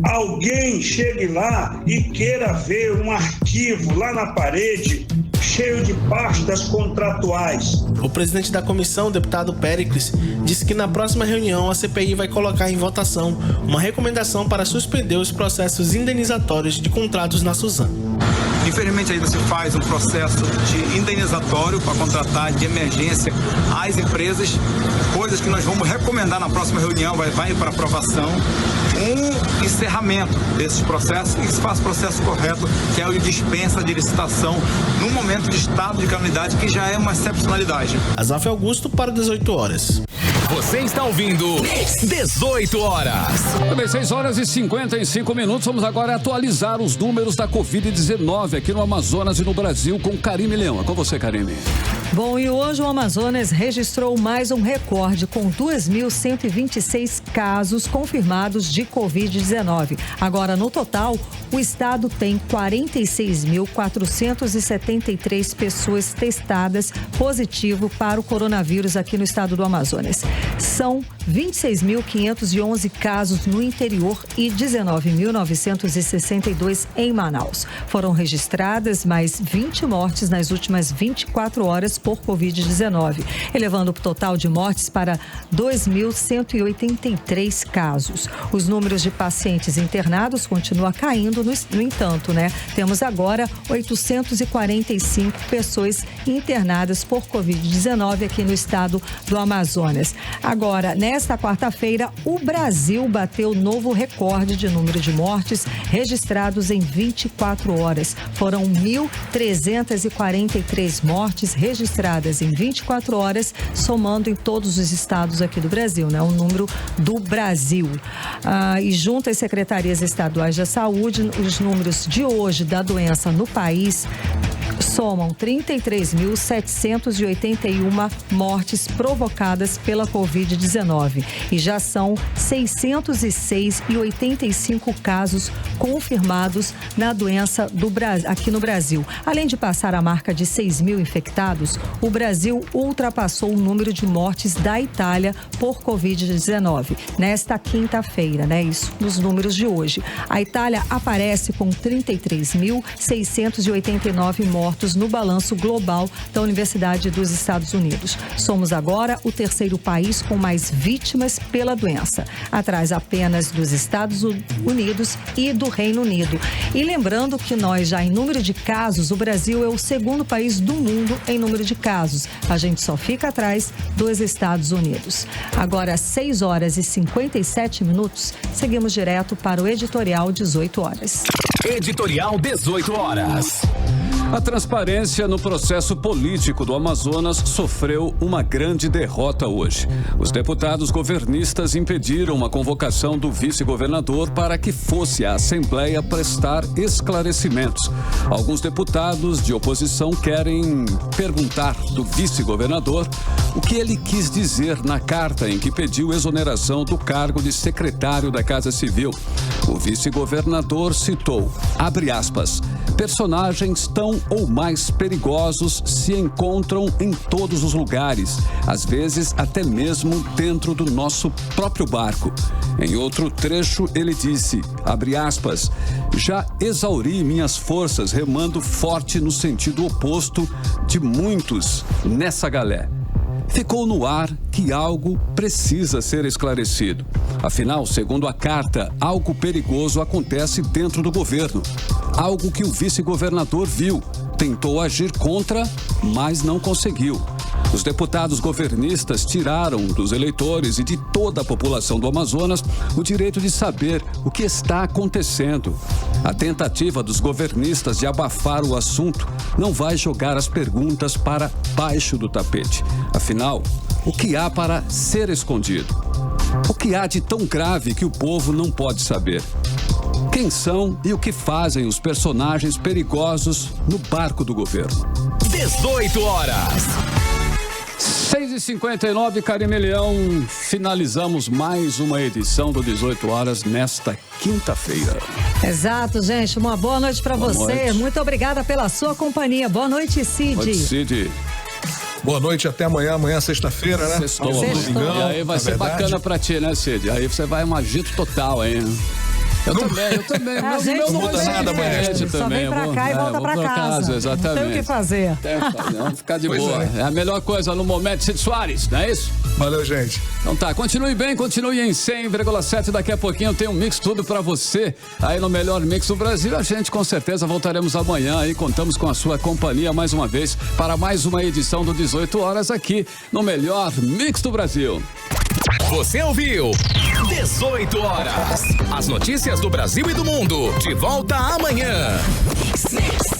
alguém chegue lá e queira ver um arquivo lá na parede cheio de pastas contratuais. O presidente da comissão, o deputado Péricles, disse que na próxima reunião a CPI vai colocar em votação uma recomendação para suspender os processos indenizatórios de contratos na Suzano. Infelizmente ainda se faz um processo de indenizatório para contratar de emergência às empresas, coisas que nós vamos recomendar na próxima reunião, vai para aprovação, um encerramento desses processos e se faz o processo correto, que é o de dispensa de licitação no momento de estado de calamidade, que já é uma excepcionalidade. Azaf Augusto para 18 horas. Você está ouvindo 18 horas. Também 6 horas e 55 minutos. Vamos agora atualizar os números da Covid-19 aqui no Amazonas e no Brasil com Karime Leão. É com você, Karime. Bom, e hoje o Amazonas registrou mais um recorde com 2.126 casos confirmados de Covid-19. Agora, no total, o estado tem 46.473 pessoas testadas positivo para o coronavírus aqui no estado do Amazonas. São 26.511 casos no interior e 19.962 em Manaus. Foram registradas mais 20 mortes nas últimas 24 horas, internadas por Covid-19, elevando o total de mortes para 2.183 casos. Os números de pacientes internados continuam caindo, no entanto, temos agora 845 pessoas internadas por Covid-19 aqui no estado do Amazonas. Agora, nesta quarta-feira, o Brasil bateu novo recorde de número de mortes registrados em 24 horas. Foram 1.343 mortes registradas em 24 horas, somando em todos os estados aqui do Brasil, o número do Brasil. E junto às secretarias estaduais da saúde, os números de hoje da doença no país somam 33.781 mortes provocadas pela Covid-19 e já são 606,85 casos confirmados na doença aqui no Brasil. Além de passar a marca de 6.000 infectados, o Brasil ultrapassou o número de mortes da Itália por Covid-19 nesta quinta-feira, isso nos números de hoje. A Itália aparece com 33.689 mortos no balanço global da Universidade dos Estados Unidos. Somos agora o terceiro país com mais vítimas pela doença, atrás apenas dos Estados Unidos e do Reino Unido. E lembrando que nós já em número de casos, o Brasil é o segundo país do mundo em número de casos. A gente só fica atrás dos Estados Unidos. Agora, 6 horas e 57 minutos, seguimos direto para o editorial 18 horas. Editorial 18 horas. A transparência no processo político do Amazonas sofreu uma grande derrota hoje. Os deputados governistas impediram a convocação do vice-governador para que fosse à Assembleia prestar esclarecimentos. Alguns deputados de oposição querem perguntar do vice-governador o que ele quis dizer na carta em que pediu exoneração do cargo de secretário da Casa Civil. O vice-governador citou, abre aspas, personagens tão ou mais perigosos se encontram em todos os lugares, às vezes até mesmo dentro do nosso próprio barco. Em outro trecho, ele disse, abre aspas, já exauri minhas forças remando forte no sentido oposto de muitos nessa galé. Ficou no ar que algo precisa ser esclarecido. Afinal, segundo a carta, algo perigoso acontece dentro do governo. Algo que o vice-governador viu, tentou agir contra, mas não conseguiu. Os deputados governistas tiraram dos eleitores e de toda a população do Amazonas o direito de saber o que está acontecendo. A tentativa dos governistas de abafar o assunto não vai jogar as perguntas para baixo do tapete. Afinal, o que há para ser escondido? O que há de tão grave que o povo não pode saber? Quem são e o que fazem os personagens perigosos no barco do governo? 18 horas. 6h59, Karime Leão, finalizamos mais uma edição do 18 horas nesta quinta-feira. Exato, gente. Uma boa noite para você. Noite. Muito obrigada pela sua companhia. Boa noite, Cid. Boa noite, Cid. Boa noite, até amanhã. Amanhã é sexta-feira, né? Sextou. E aí vai ser bacana pra ti, né, Cid? Aí você vai um agito total, hein? Eu também. A gente não muda nada amanhã. Só vem pra cá e volta pra casa. Exatamente. Não tem o que fazer. Vamos ficar de Pois boa. É a melhor coisa no momento, Cid Soares, não é isso? Valeu, gente. Então tá, continue bem, continue em 100,7. Daqui a pouquinho tem um mix tudo pra você. Aí no melhor mix do Brasil, a gente com certeza voltaremos amanhã e contamos com a sua companhia mais uma vez para mais uma edição do 18 horas aqui no melhor mix do Brasil. Você ouviu 18 horas. As notícias do Brasil e do mundo. De volta amanhã. Mix.